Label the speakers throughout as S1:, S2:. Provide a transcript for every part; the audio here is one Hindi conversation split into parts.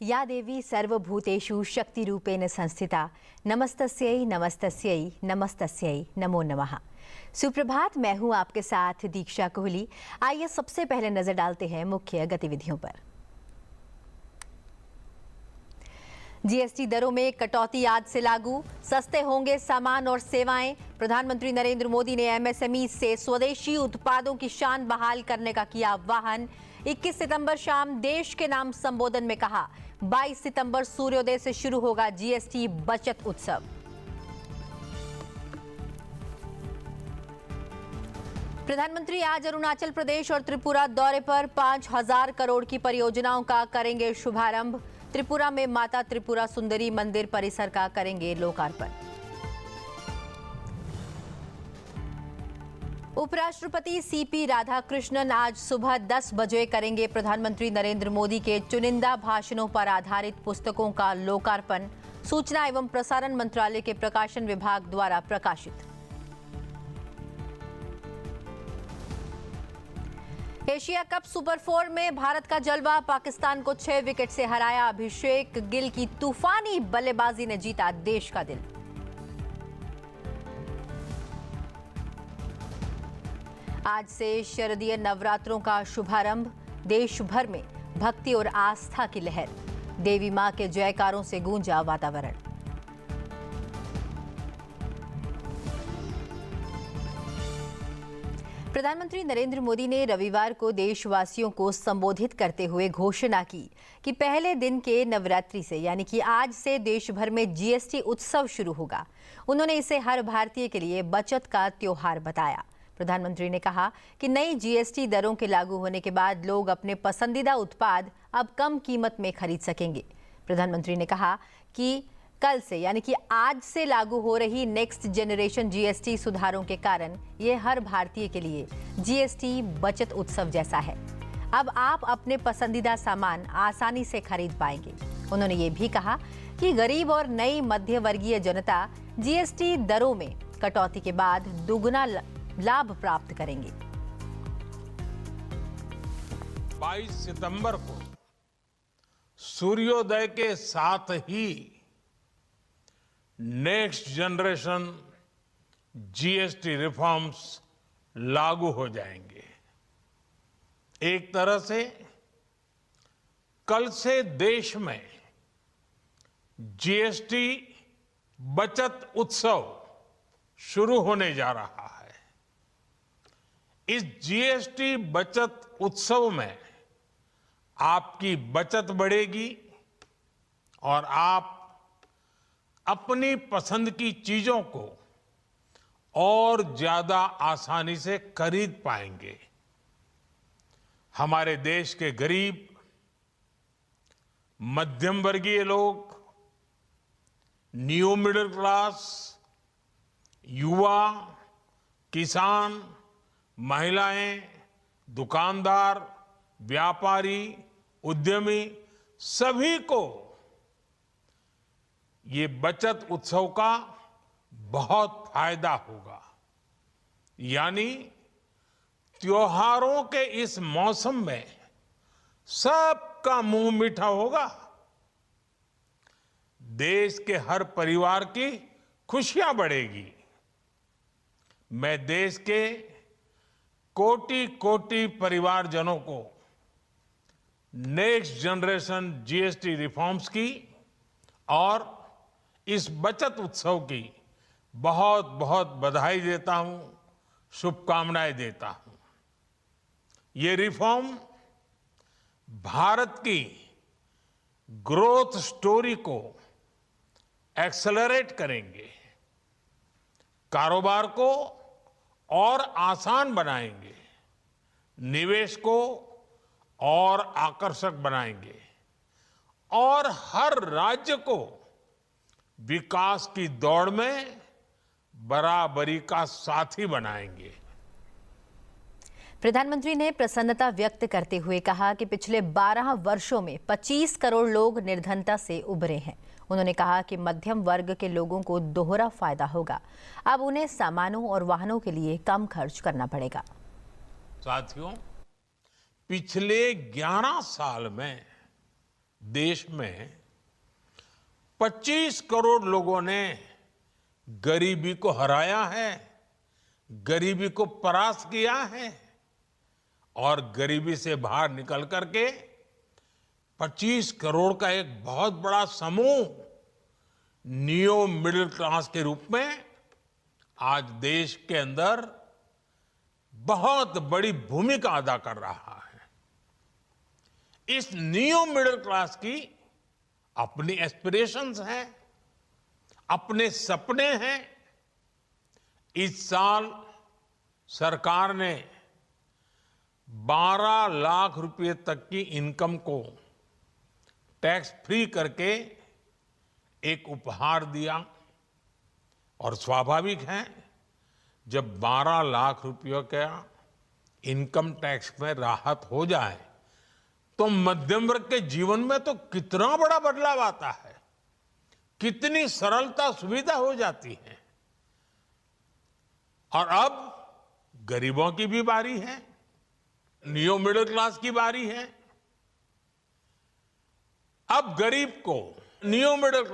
S1: या देवी सर्वभूतेषु शक्तिरूपेण संस्थिता नमस्तस्यै नमस्तस्यै नमस्तस्यै नमो नमः। सुप्रभात, मैं हूं आपके साथ दीक्षा कोहली। आइए सबसे पहले नजर डालते हैं मुख्य गतिविधियों पर। जीएसटी दरों में कटौती आज से लागू, सस्ते होंगे सामान और सेवाएं। प्रधानमंत्री नरेंद्र मोदी ने एमएसएमई से स्वदेशी उत्पादों की शान बहाल करने का किया आह्वान। 21 सितंबर शाम देश के नाम संबोधन में कहा, 22 सितंबर सूर्योदय से शुरू होगा जीएसटी बचत उत्सव। प्रधानमंत्री आज अरुणाचल प्रदेश और त्रिपुरा दौरे पर 5000 करोड़ की परियोजनाओं का करेंगे शुभारंभ। त्रिपुरा में माता त्रिपुरा सुंदरी मंदिर परिसर का करेंगे लोकार्पण। उपराष्ट्रपति सीपी राधाकृष्णन आज सुबह 10 बजे करेंगे प्रधानमंत्री नरेंद्र मोदी के चुनिंदा भाषणों पर आधारित पुस्तकों का लोकार्पण। सूचना एवं प्रसारण मंत्रालय के प्रकाशन विभाग द्वारा प्रकाशित। एशिया कप सुपर 4 में भारत का जलवा, पाकिस्तान को 6 विकेट से हराया। अभिषेक गिल की तूफानी बल्लेबाजी ने जीता देश का दिल। आज से शारदीय नवरात्रों का शुभारंभ, देश भर में भक्ति और आस्था की लहर। देवी मां के जयकारों से गूंजा वातावरण। प्रधानमंत्री नरेंद्र मोदी ने रविवार को देशवासियों को संबोधित करते हुए घोषणा की कि पहले दिन के नवरात्रि से यानी कि आज से देश भर में जीएसटी उत्सव शुरू होगा। उन्होंने इसे हर भारतीय के लिए बचत का त्योहार बताया। प्रधानमंत्री ने कहा कि नई जीएसटी दरों के लागू होने के बाद लोग अपने पसंदीदा उत्पाद अब कम कीमत में खरीद सकेंगे। प्रधानमंत्री ने कहा कि कल से यानी कि आज से लागू हो रही नेक्स्ट जनरेशन जीएसटी सुधारों के कारण ये हर भारतीय के लिए जीएसटी बचत उत्सव जैसा है। अब आप अपने पसंदीदा सामान आसानी से खरीद पाएंगे। उन्होंने ये भी कहा कि गरीब और नई मध्य वर्गीय जनता जीएसटी दरों में कटौती के बाद दुगना लाभ प्राप्त करेंगे।
S2: 22 सितंबर को सूर्योदय के साथ ही नेक्स्ट जनरेशन जीएसटी रिफॉर्म्स लागू हो जाएंगे। एक तरह से कल से देश में जीएसटी बचत उत्सव शुरू होने जा रहा है। इस जीएसटी बचत उत्सव में आपकी बचत बढ़ेगी और आप अपनी पसंद की चीजों को और ज्यादा आसानी से खरीद पाएंगे। हमारे देश के गरीब, मध्यम वर्गीय लोग, न्यू मिडिल क्लास, युवा, किसान, महिलाएं, दुकानदार, व्यापारी, उद्यमी, सभी को ये बचत उत्सव का बहुत फायदा होगा। यानी त्योहारों के इस मौसम में सबका मुंह मीठा होगा। देश के हर परिवार की खुशियां बढ़ेगी। मैं देश के कोटि कोटि परिवारजनों को नेक्स्ट जनरेशन जीएसटी रिफॉर्म्स की और इस बचत उत्सव की बहुत बहुत बधाई देता हूं, शुभकामनाएं देता हूं। ये रिफॉर्म भारत की ग्रोथ स्टोरी को एक्सेलरेट करेंगे, कारोबार को और आसान बनाएंगे, निवेश को और आकर्षक बनाएंगे और हर राज्य को विकास की दौड़ में बराबरी का साथी बनाएंगे।
S1: प्रधानमंत्री ने प्रसन्नता व्यक्त करते हुए कहा कि पिछले 12 वर्षों में 25 करोड़ लोग निर्धनता से उबरे हैं। उन्होंने कहा कि मध्यम वर्ग के लोगों को दोहरा फायदा होगा। अब उन्हें सामानों और वाहनों के लिए कम खर्च करना पड़ेगा।
S2: साथियों, पिछले 11 साल में देश में 25 करोड़ लोगों ने गरीबी को हराया है, गरीबी को परास्त किया है और गरीबी से बाहर निकल करके 25 करोड़ का एक बहुत बड़ा समूह नियो मिडिल क्लास के रूप में आज देश के अंदर बहुत बड़ी भूमिका अदा कर रहा है। इस नियो मिडिल क्लास की अपनी एस्पिरेशंस हैं, अपने सपने हैं। इस साल सरकार ने 12 लाख रुपए तक की इनकम को टैक्स फ्री करके एक उपहार दिया और स्वाभाविक है जब 12 लाख रुपयों का इनकम टैक्स में राहत हो जाए तो मध्यम वर्ग के जीवन में तो कितना बड़ा बदलाव आता है, कितनी सरलता सुविधा हो जाती है। और अब गरीबों की भी बारी है, नियो मिडिल क्लास की बारी है। अब गरीब को, नियो मिडिल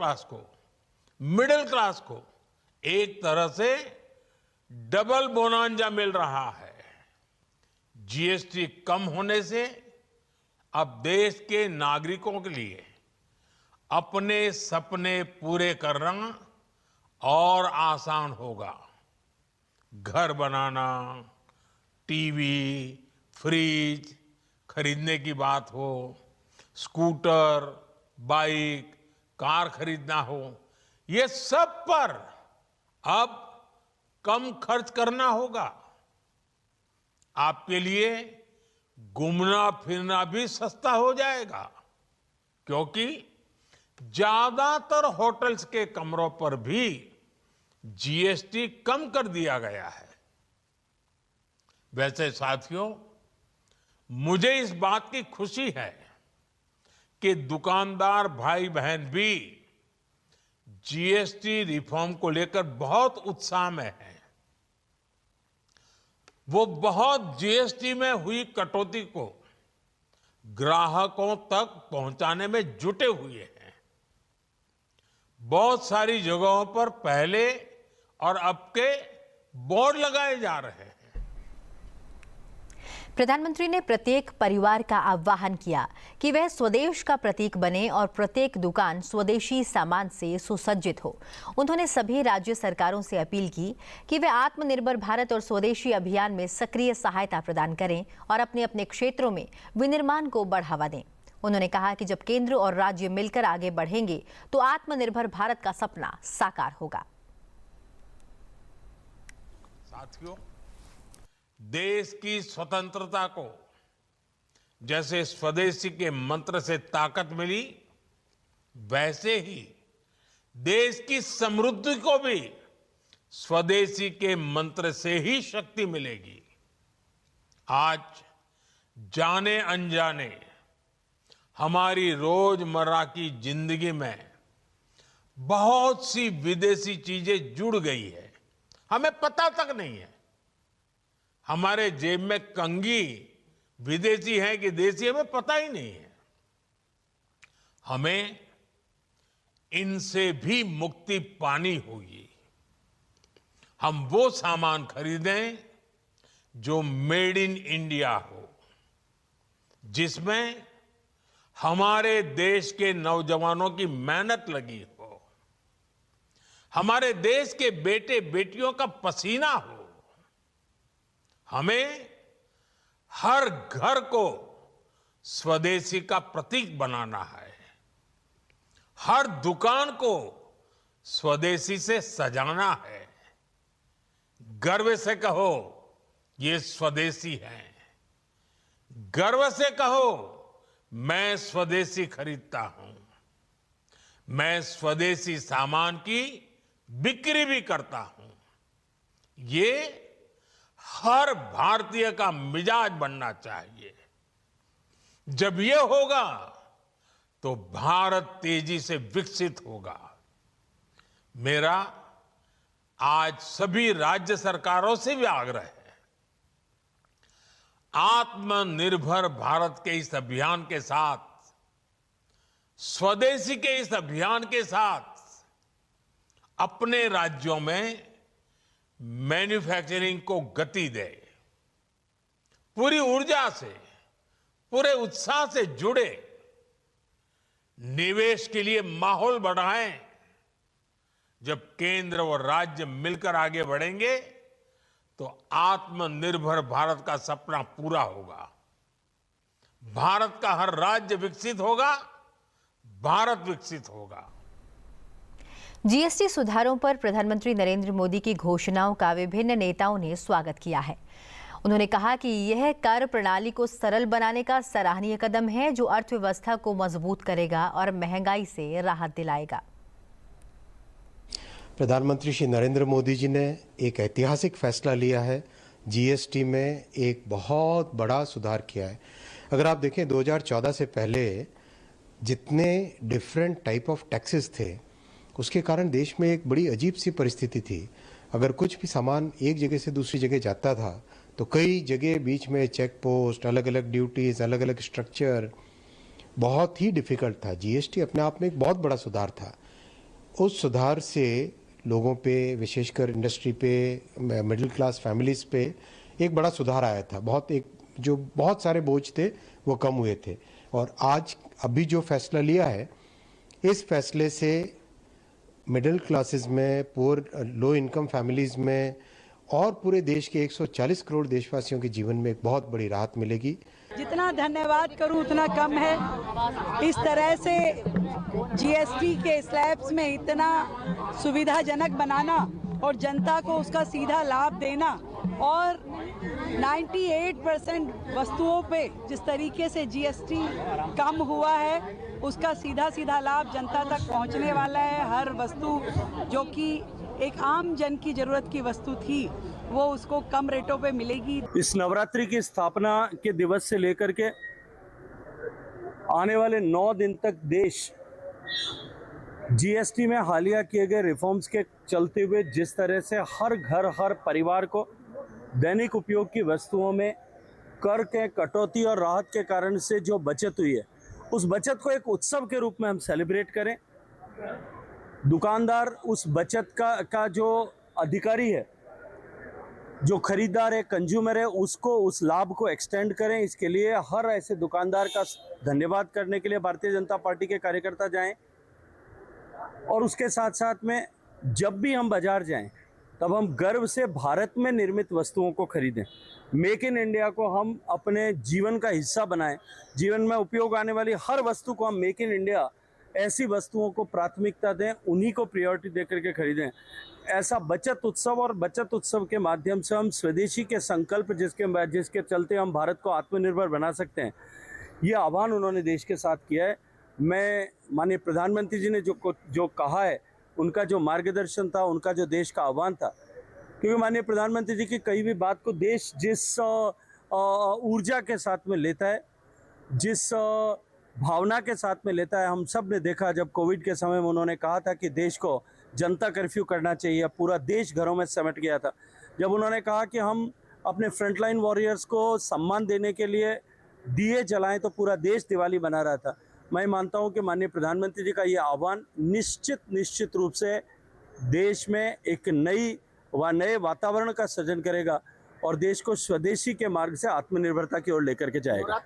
S2: क्लास को एक तरह से डबल बोनांजा मिल रहा है। जीएसटी कम होने से अब देश के नागरिकों के लिए अपने सपने पूरे करना और आसान होगा। घर बनाना, टीवी, फ्रिज खरीदने की बात हो, स्कूटर, बाइक, कार खरीदना हो, ये सब पर अब कम खर्च करना होगा। आपके लिए घूमना फिरना भी सस्ता हो जाएगा क्योंकि ज्यादातर होटल्स के कमरों पर भी जीएसटी कम कर दिया गया है। वैसे साथियों, मुझे इस बात की खुशी है कि दुकानदार भाई बहन भी जीएसटी रिफॉर्म को लेकर बहुत उत्साह में हैं। वो बहुत जीएसटी में हुई कटौती को ग्राहकों तक पहुंचाने में जुटे हुए हैं। बहुत सारी जगहों पर पहले और अब के बोर्ड लगाए जा रहे हैं।
S1: प्रधानमंत्री ने प्रत्येक परिवार का आह्वान किया कि वह स्वदेश का प्रतीक बने और प्रत्येक दुकान स्वदेशी सामान से सुसज्जित हो। उन्होंने सभी राज्य सरकारों से अपील की कि वे आत्मनिर्भर भारत और स्वदेशी अभियान में सक्रिय सहायता प्रदान करें और अपने अपने क्षेत्रों में विनिर्माण को बढ़ावा दें। उन्होंने कहा कि जब केंद्र और राज्य मिलकर आगे बढ़ेंगे तो आत्मनिर्भर भारत का सपना साकार होगा।
S2: साथियों, देश की स्वतंत्रता को जैसे स्वदेशी के मंत्र से ताकत मिली, वैसे ही देश की समृद्धि को भी स्वदेशी के मंत्र से ही शक्ति मिलेगी। आज जाने अनजाने हमारी रोजमर्रा की जिंदगी में बहुत सी विदेशी चीजें जुड़ गई है, हमें पता तक नहीं है। हमारे जेब में कंघी विदेशी है कि देसी, हमें पता ही नहीं है। हमें इनसे भी मुक्ति पानी होगी। हम वो सामान खरीदें जो मेड इन इंडिया हो, जिसमें हमारे देश के नौजवानों की मेहनत लगी हो, हमारे देश के बेटे बेटियों का पसीना हो। हमें हर घर को स्वदेशी का प्रतीक बनाना है, हर दुकान को स्वदेशी से सजाना है। गर्व से कहो ये स्वदेशी है, गर्व से कहो मैं स्वदेशी खरीदता हूं, मैं स्वदेशी सामान की बिक्री भी करता हूं। ये हर भारतीय का मिजाज बनना चाहिए। जब ये होगा तो भारत तेजी से विकसित होगा। मेरा आज सभी राज्य सरकारों से भी आग्रह है, आत्मनिर्भर भारत के इस अभियान के साथ स्वदेशी के इस अभियान के साथ अपने राज्यों में मैन्युफैक्चरिंग को गति दे, पूरी ऊर्जा से, पूरे उत्साह से जुड़े, निवेश के लिए माहौल बढ़ाएं। जब केंद्र और राज्य मिलकर आगे बढ़ेंगे तो आत्मनिर्भर भारत का सपना पूरा होगा। भारत का हर राज्य विकसित होगा, भारत विकसित होगा।
S1: जीएसटी सुधारों पर प्रधानमंत्री नरेंद्र मोदी की घोषणाओं का विभिन्न नेताओं ने स्वागत किया है। उन्होंने कहा कि यह कर प्रणाली को सरल बनाने का सराहनीय कदम है जो अर्थव्यवस्था को मजबूत करेगा और महंगाई से राहत दिलाएगा।
S3: प्रधानमंत्री श्री नरेंद्र मोदी जी ने एक ऐतिहासिक फैसला लिया है। जीएसटी में एक बहुत बड़ा सुधार किया है। अगर आप देखें 2014 से पहले जितने डिफरेंट टाइप ऑफ टैक्सेस थे उसके कारण देश में एक बड़ी अजीब सी परिस्थिति थी। अगर कुछ भी सामान एक जगह से दूसरी जगह जाता था तो कई जगह बीच में चेक पोस्ट, अलग अलग ड्यूटीज, अलग अलग स्ट्रक्चर, बहुत ही डिफिकल्ट था। जीएसटी अपने आप में एक बहुत बड़ा सुधार था। उस सुधार से लोगों पे, विशेषकर इंडस्ट्री पे, मिडिल क्लास फैमिलीज पे एक बड़ा सुधार आया था। जो बहुत सारे बोझ थे वो कम हुए थे। और आज अभी जो फैसला लिया है, इस फैसले से मिडिल क्लासेस में, पुअर लो इनकम फैमिलीज में और पूरे देश के 140 करोड़ देशवासियों के जीवन में एक बहुत बड़ी राहत मिलेगी।
S4: जितना धन्यवाद करूं उतना कम है। इस तरह से जीएसटी के स्लैब्स में इतना सुविधाजनक बनाना और जनता को उसका सीधा लाभ देना और 98% वस्तुओं पे जिस तरीके से जीएसटी कम हुआ है उसका सीधा लाभ जनता तक पहुंचने वाला है। हर वस्तु जो कि एक आम जन की जरूरत की वस्तु थी वो उसको कम रेटों पे मिलेगी।
S5: इस नवरात्रि की स्थापना के दिवस से लेकर के आने वाले 9 दिन तक देश जीएसटी में हालिया किए गए रिफॉर्म्स के चलते हुए जिस तरह से हर घर, हर परिवार को दैनिक उपयोग की वस्तुओं में कर के कटौती और राहत के कारण से जो बचत हुई है, उस बचत को एक उत्सव के रूप में हम सेलिब्रेट करें। दुकानदार उस बचत का जो अधिकारी है, जो खरीदार है, कंज्यूमर है, उसको उस लाभ को एक्सटेंड करें। इसके लिए हर ऐसे दुकानदार का धन्यवाद करने के लिए भारतीय जनता पार्टी के कार्यकर्ता जाएं। और उसके साथ साथ में जब भी हम बाजार जाएं तब हम गर्व से भारत में निर्मित वस्तुओं को खरीदें। मेक इन इंडिया को हम अपने जीवन का हिस्सा बनाएं। जीवन में उपयोग आने वाली हर वस्तु को हम मेक इन इंडिया, ऐसी वस्तुओं को प्राथमिकता दें, उन्हीं को प्रायोरिटी देकर के खरीदें। ऐसा बचत उत्सव और बचत उत्सव के माध्यम से हम स्वदेशी के संकल्प जिसके चलते हम भारत को आत्मनिर्भर बना सकते हैं, ये आह्वान उन्होंने देश के साथ किया है। मैं माननीय प्रधानमंत्री जी ने जो कहा है, उनका जो मार्गदर्शन था, उनका जो देश का आह्वान था, क्योंकि माननीय प्रधानमंत्री जी की कई भी बात को देश जिस ऊर्जा के साथ में लेता है, जिस भावना के साथ में लेता है, हम सब ने देखा जब कोविड के समय में उन्होंने कहा था कि देश को जनता कर्फ्यू करना चाहिए, पूरा देश घरों में सिमट गया था। जब उन्होंने कहा कि हम अपने फ्रंटलाइन वॉरियर्स को सम्मान देने के लिए दिए जलाएं तो पूरा देश दिवाली मना रहा था। मैं मानता हूं कि माननीय प्रधानमंत्री जी का ये आह्वान निश्चित रूप से देश में एक नए वातावरण का सृजन करेगा और देश को स्वदेशी के मार्ग से आत्मनिर्भरता की ओर लेकर के जाएगा।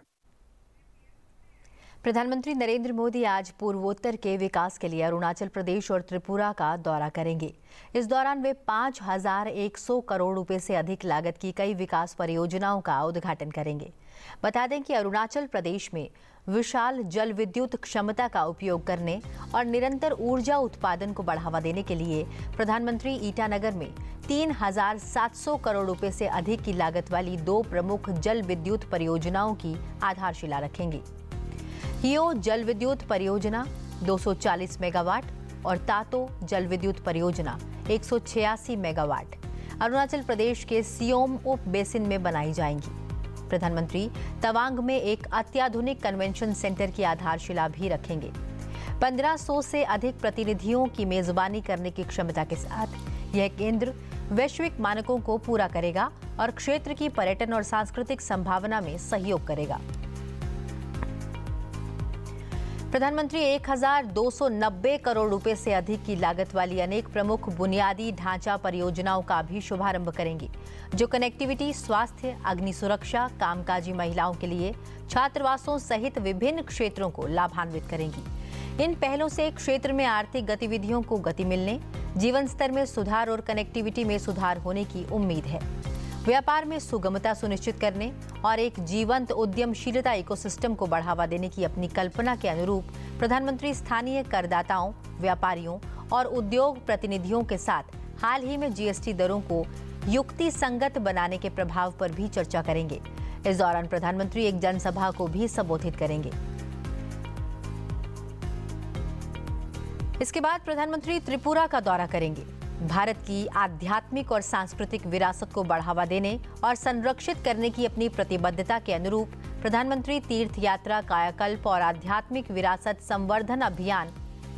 S1: प्रधानमंत्री नरेंद्र मोदी आज पूर्वोत्तर के विकास के लिए अरुणाचल प्रदेश और त्रिपुरा का दौरा करेंगे। इस दौरान वे 5100 करोड़ रुपए से अधिक लागत की कई विकास परियोजनाओं का उद्घाटन करेंगे। बता दें कि अरुणाचल प्रदेश में विशाल जल विद्युत क्षमता का उपयोग करने और निरंतर ऊर्जा उत्पादन को बढ़ावा देने के लिए प्रधानमंत्री ईटानगर में 3700 करोड़ रुपए से अधिक की लागत वाली 2 प्रमुख जल विद्युत परियोजनाओं की आधारशिला रखेंगे। हियो जल विद्युत परियोजना 240 मेगावाट और तातो जल विद्युत परियोजना 186 मेगावाट अरुणाचल प्रदेश के सियोम उप बेसिन में बनाई जाएंगी। प्रधानमंत्री तवांग में एक अत्याधुनिक कन्वेंशन सेंटर की आधारशिला भी रखेंगे। 1500 से अधिक प्रतिनिधियों की मेजबानी करने की क्षमता के साथ यह केंद्र वैश्विक मानकों को पूरा करेगा और क्षेत्र की पर्यटन और सांस्कृतिक संभावना में सहयोग करेगा। प्रधानमंत्री 1290 करोड़ रुपए से अधिक की लागत वाली अनेक प्रमुख बुनियादी ढांचा परियोजनाओं का भी शुभारंभ करेंगे, जो कनेक्टिविटी, स्वास्थ्य, अग्नि सुरक्षा, कामकाजी महिलाओं के लिए छात्रावासों सहित विभिन्न क्षेत्रों को लाभान्वित करेंगी। इन पहलों से क्षेत्र में आर्थिक गतिविधियों को गति मिलने, जीवन स्तर में सुधार और कनेक्टिविटी में सुधार होने की उम्मीद है। व्यापार में सुगमता सुनिश्चित करने और एक जीवंत उद्यमशीलता इकोसिस्टम को बढ़ावा देने की अपनी कल्पना के अनुरूप प्रधानमंत्री स्थानीय करदाताओं, व्यापारियों और उद्योग प्रतिनिधियों के साथ हाल ही में जीएसटी दरों को युक्ति संगत बनाने के प्रभाव पर भी चर्चा करेंगे। इस दौरान प्रधानमंत्री एक जनसभा को भी संबोधित करेंगे। इसके बाद प्रधानमंत्री त्रिपुरा का दौरा करेंगे। भारत की आध्यात्मिक और सांस्कृतिक विरासत को बढ़ावा देने और संरक्षित करने की अपनी प्रतिबद्धता के अनुरूप प्रधानमंत्री तीर्थ यात्रा, कायाकल्प और आध्यात्मिक विरासत संवर्धन अभियान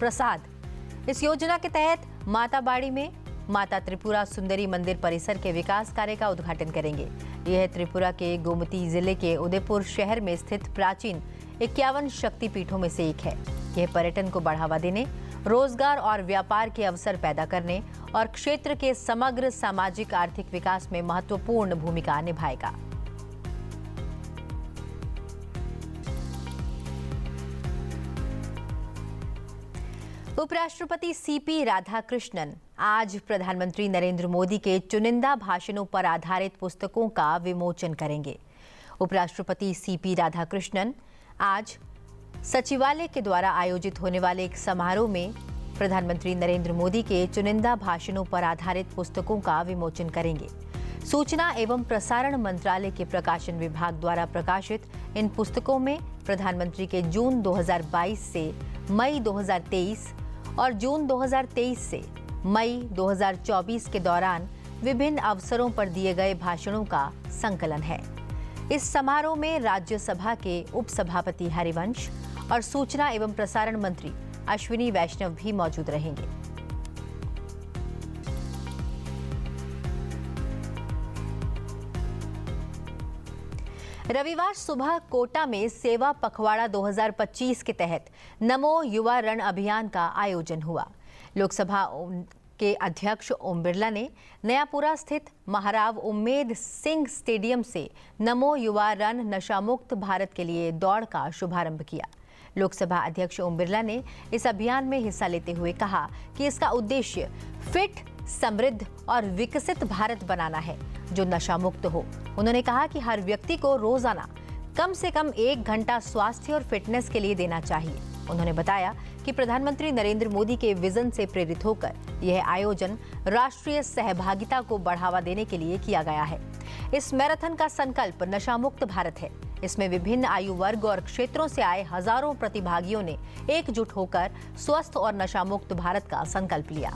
S1: प्रसाद इस योजना के तहत माताबाड़ी में माता त्रिपुरा सुंदरी मंदिर परिसर के विकास कार्य का उद्घाटन करेंगे। यह त्रिपुरा के गोमती जिले के उदयपुर शहर में स्थित प्राचीन 51 शक्तिपीठों में से एक है। यह पर्यटन को बढ़ावा देने, रोजगार और व्यापार के अवसर पैदा करने और क्षेत्र के समग्र सामाजिक आर्थिक विकास में महत्वपूर्ण भूमिका निभाएगा। उपराष्ट्रपति सीपी राधाकृष्णन आज प्रधानमंत्री नरेंद्र मोदी के चुनिंदा भाषणों पर आधारित पुस्तकों का विमोचन करेंगे। उपराष्ट्रपति सीपी राधाकृष्णन आज सचिवालय के द्वारा आयोजित होने वाले एक समारोह में प्रधानमंत्री नरेंद्र मोदी के चुनिंदा भाषणों पर आधारित पुस्तकों का विमोचन करेंगे। सूचना एवं प्रसारण मंत्रालय के प्रकाशन विभाग द्वारा प्रकाशित इन पुस्तकों में प्रधानमंत्री के जून 2022 से मई 2023 और जून 2023 से मई 2024 के दौरान विभिन्न अवसरों पर दिए गए भाषणों का संकलन है। इस समारोह में राज्यसभा के उपसभापति हरिवंश और सूचना एवं प्रसारण मंत्री अश्विनी वैष्णव भी मौजूद रहेंगे। रविवार सुबह कोटा में सेवा पखवाड़ा 2025 के तहत नमो युवा रण अभियान का आयोजन हुआ। लोकसभा के अध्यक्ष ओम बिरला ने नयापुरा स्थित महाराव उम्मेद सिंह स्टेडियम से नमो युवा रन नशामुक्त भारत के लिए दौड़ का शुभारंभ किया। लोकसभा अध्यक्ष ओम बिरला ने इस अभियान में हिस्सा लेते हुए कहा कि इसका उद्देश्य फिट, समृद्ध और विकसित भारत बनाना है जो नशा मुक्त हो। उन्होंने कहा कि हर व्यक्ति को रोजाना कम से कम 1 घंटा स्वास्थ्य और फिटनेस के लिए देना चाहिए। उन्होंने बताया कि प्रधानमंत्री नरेंद्र मोदी के विजन से प्रेरित होकर यह आयोजन राष्ट्रीय सहभागिता को बढ़ावा देने के लिए किया गया है। इस मैराथन का संकल्प नशा मुक्त भारत है। इसमें विभिन्न आयु वर्ग और क्षेत्रों से आए हजारों प्रतिभागियों ने एकजुट होकर स्वस्थ और नशा मुक्त भारत का संकल्प लिया।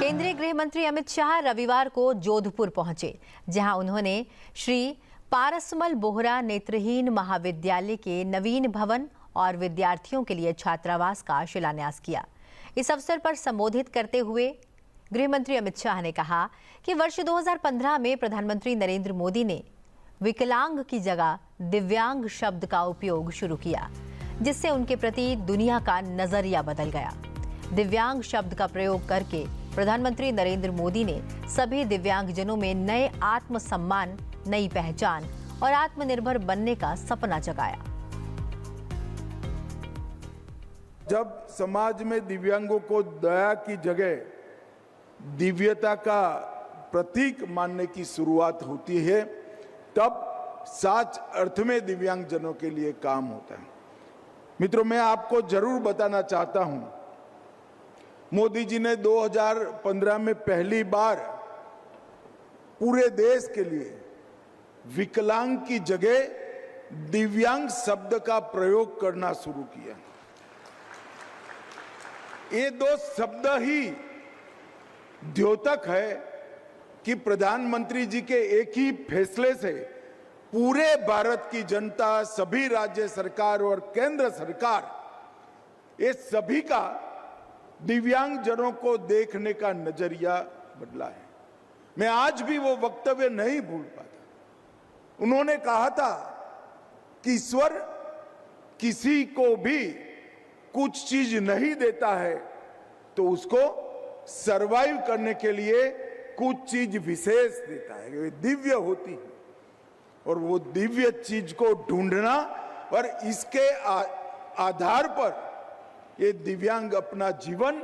S1: केंद्रीय गृह मंत्री अमित शाह रविवार को जोधपुर पहुंचे, जहां उन्होंने श्री पारसमल बोहरा नेत्रहीन महाविद्यालय के नवीन भवन और विद्यार्थियों के लिए छात्रावास का शिलान्यास किया। इस अवसर पर संबोधित करते हुए गृह मंत्री अमित शाह ने कहा कि वर्ष 2015 में प्रधानमंत्री नरेंद्र मोदी ने विकलांग की जगह दिव्यांग शब्द का उपयोग शुरू किया, जिससे उनके प्रति दुनिया का नजरिया बदल गया। दिव्यांग शब्द का प्रयोग करके प्रधानमंत्री नरेंद्र मोदी ने सभी दिव्यांगजनों में नए आत्मसम्मान, नई पहचान और आत्मनिर्भर बनने का सपना जगाया।
S6: जब समाज में दिव्यांगों को दया की जगह दिव्यता का प्रतीक मानने की शुरुआत होती है, तब सच अर्थ में दिव्यांगजनों के लिए काम होता है। मित्रों, मैं आपको जरूर बताना चाहता हूं, मोदी जी ने 2015 में पहली बार पूरे देश के लिए विकलांग की जगह दिव्यांग शब्द का प्रयोग करना शुरू किया। ये 2 शब्द ही द्योतक है कि प्रधानमंत्री जी के एक ही फैसले से पूरे भारत की जनता, सभी राज्य सरकार और केंद्र सरकार, ये सभी का दिव्यांग जनों को देखने का नजरिया बदला है। मैं आज भी वो वक्तव्य नहीं भूल पाता। उन्होंने कहा था कि ईश्वर किसी को भी कुछ चीज नहीं देता है तो उसको सरवाइव करने के लिए कुछ चीज विशेष देता है, वे दिव्य होती है। और वो दिव्य चीज को ढूंढना और इसके आधार पर ये दिव्यांग अपना जीवन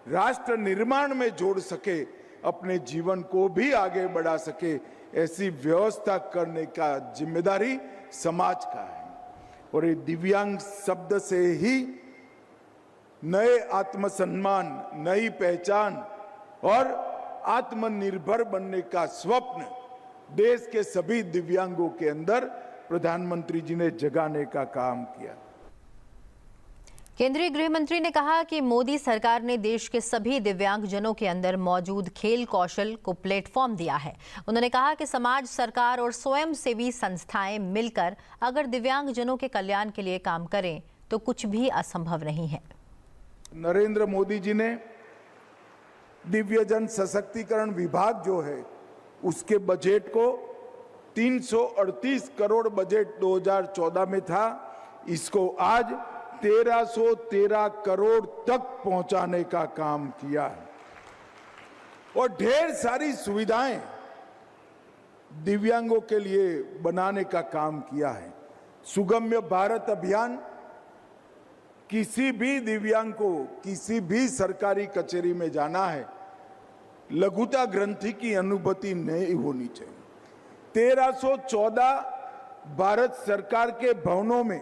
S6: राष्ट्र निर्माण में जोड़ सके, अपने जीवन को भी आगे बढ़ा सके, ऐसी व्यवस्था करने का जिम्मेदारी समाज का है। और ये दिव्यांग शब्द से ही नए आत्मसम्मान, नई पहचान और आत्मनिर्भर बनने का स्वप्न देश के सभी दिव्यांगों के अंदर प्रधानमंत्री जी ने जगाने का काम किया।
S1: केंद्रीय गृह मंत्री ने कहा कि मोदी सरकार ने देश के सभी दिव्यांगजनों के अंदर मौजूद खेल कौशल को प्लेटफॉर्म दिया है। उन्होंने कहा कि समाज, सरकार और स्वयंसेवी संस्थाएं मिलकर अगर दिव्यांगजनों के कल्याण के लिए काम करें तो कुछ भी असंभव नहीं है।
S6: नरेंद्र मोदी जी ने दिव्यजन सशक्तिकरण विभाग जो है उसके बजट को 338 करोड़ बजट 2014 में था, इसको आज 1313 करोड़ तक पहुंचाने का काम किया है। और ढेर सारी सुविधाएं दिव्यांगों के लिए बनाने का काम किया है। सुगम्य भारत अभियान, किसी भी दिव्यांग को किसी भी सरकारी कचहरी में जाना है, लघुता ग्रंथि की अनुभूति नहीं होनी चाहिए। 1314 भारत सरकार के भवनों में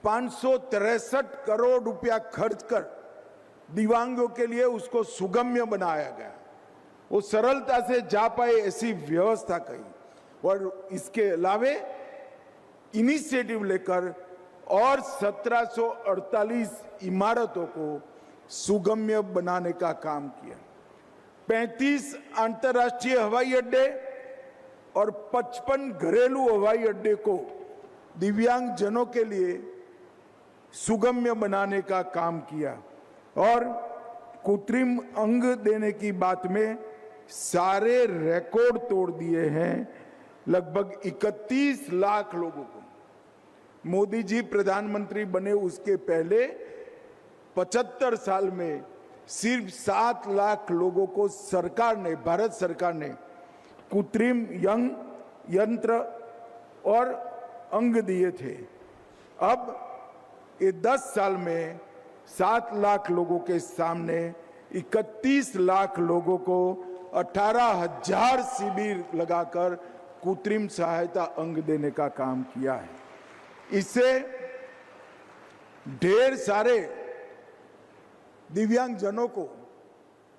S6: 563 करोड़ रुपया खर्च कर दिव्यांगों के लिए उसको सुगम्य बनाया गया, वो सरलता से जा पाए ऐसी व्यवस्था की। और इसके अलावे इनिशिएटिव लेकर और 1748 इमारतों को सुगम्य बनाने का काम किया। 35 अंतर्राष्ट्रीय हवाई अड्डे और 55 घरेलू हवाई अड्डे को दिव्यांग जनों के लिए सुगम्य बनाने का काम किया। और कृत्रिम अंग देने की बात में सारे रिकॉर्ड तोड़ दिए हैं। लगभग 31 लाख लोगों को मोदी जी प्रधानमंत्री बने उसके पहले 75 साल में सिर्फ 7 लाख लोगों को सरकार ने, भारत सरकार ने कृत्रिम यंत्र और अंग दिए थे। अब ये 10 साल में 7 लाख लोगों के सामने 31 लाख लोगों को 18,000 शिविर लगाकर कृत्रिम सहायता अंग देने का काम किया है। इससे ढेर सारे दिव्यांगजनों को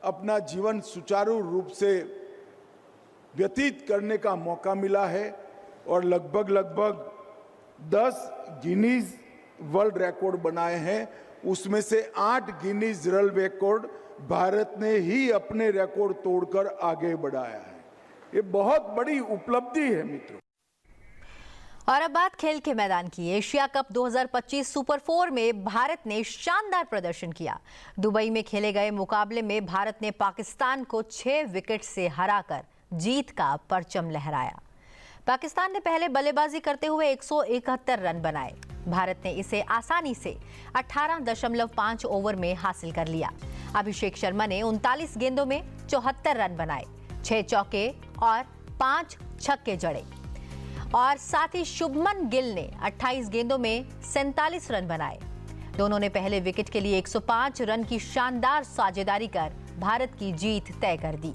S6: अपना जीवन सुचारू रूप से व्यतीत करने का मौका मिला है। और लगभग 10 गिनीज वर्ल्ड रिकॉर्ड बनाए हैं, उसमें से 8 गिनीज वर्ल्ड रिकॉर्ड भारत ने ही अपने रिकॉर्ड तोड़कर आगे बढ़ाया है। ये बहुत बड़ी उपलब्धि है मित्रों।
S1: और अब बात खेल के मैदान की। एशिया कप 2025 सुपर 4 में भारत ने शानदार प्रदर्शन किया। दुबई में खेले गए मुकाबले में भारत ने पाकिस्तान को 6 विकेट से हराकर जीत का परचम लहराया। पाकिस्तान ने पहले बल्लेबाजी करते हुए 171 रन बनाए। भारत ने इसे आसानी से 18.5 ओवर में हासिल कर लिया। अभिषेक शर्मा ने 39 गेंदों में 74 रन बनाए, 6 चौके और 5 छक्के जड़े। और साथ ही शुभमन गिल ने 28 गेंदों में 47 रन बनाए। दोनों ने पहले विकेट के लिए 105 रन की शानदार साझेदारी कर भारत की जीत तय कर दी।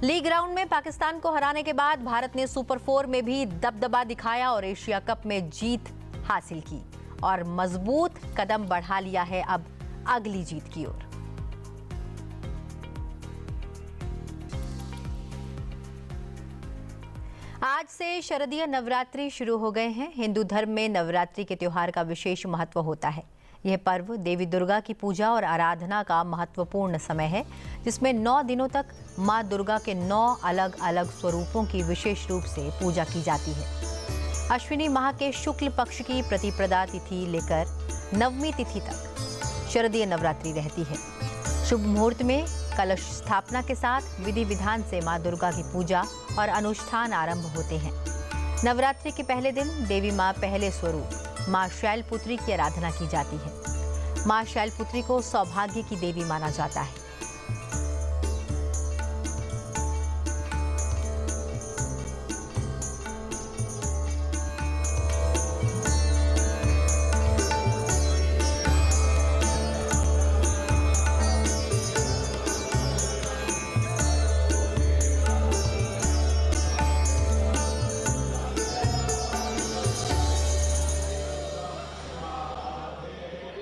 S1: लीग राउंड में पाकिस्तान को हराने के बाद भारत ने सुपर 4 में भी दबदबा दिखाया और एशिया कप में जीत हासिल की और मजबूत कदम बढ़ा लिया है अब अगली जीत की ओर। आज से शारदीय नवरात्रि शुरू हो गए हैं। हिंदू धर्म में नवरात्रि के त्योहार का विशेष महत्व होता है। यह पर्व देवी दुर्गा की पूजा और आराधना का महत्वपूर्ण समय है, जिसमें 9 दिनों तक मां दुर्गा के 9 अलग अलग स्वरूपों की विशेष रूप से पूजा की जाती है। अश्विनी माह के शुक्ल पक्ष की प्रतिपदा तिथि लेकर नवमी तिथि तक शारदीय नवरात्रि रहती है। शुभ मुहूर्त में कलश स्थापना के साथ विधि विधान से मां दुर्गा की पूजा और अनुष्ठान आरंभ होते हैं। नवरात्रि के पहले दिन देवी मां पहले स्वरूप मां शैलपुत्री की आराधना की जाती है। मां शैलपुत्री को सौभाग्य की देवी माना जाता है।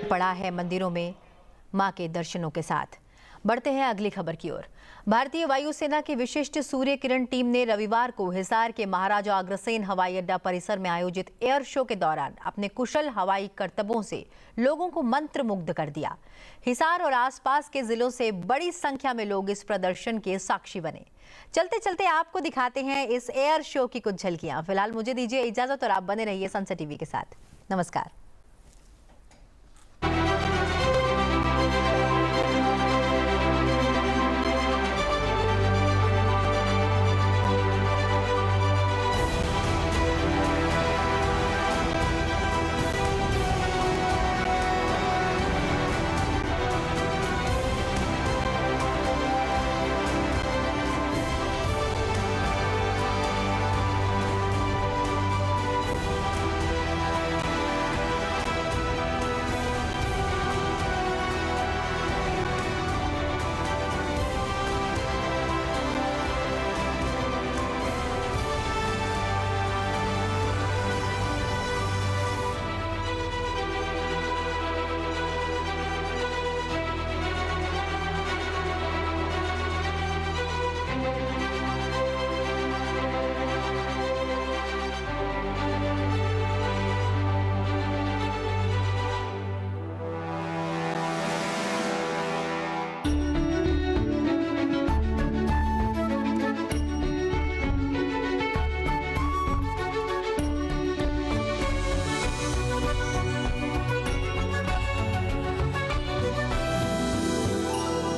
S1: पड़ा है मंदिरों में मां के दर्शनों के साथ। बढ़ते हैं अगली खबर की ओर। भारतीय वायुसेना की विशिष्ट सूर्य किरण टीम ने रविवार को हिसार के महाराजा अग्रसेन हवाई अड्डा परिसर में आयोजित एयर शो के दौरान अपने कुशल हवाई करतबों से लोगों को मंत्रमुग्ध कर दिया। हिसार और आसपास के जिलों से बड़ी संख्या में लोग इस प्रदर्शन के साक्षी बने। चलते चलते आपको दिखाते हैं इस एयर शो की कुछ झलकियां। फिलहाल मुझे दीजिए इजाजत और आप बने रहिए सनसेट टीवी के साथ। नमस्कार।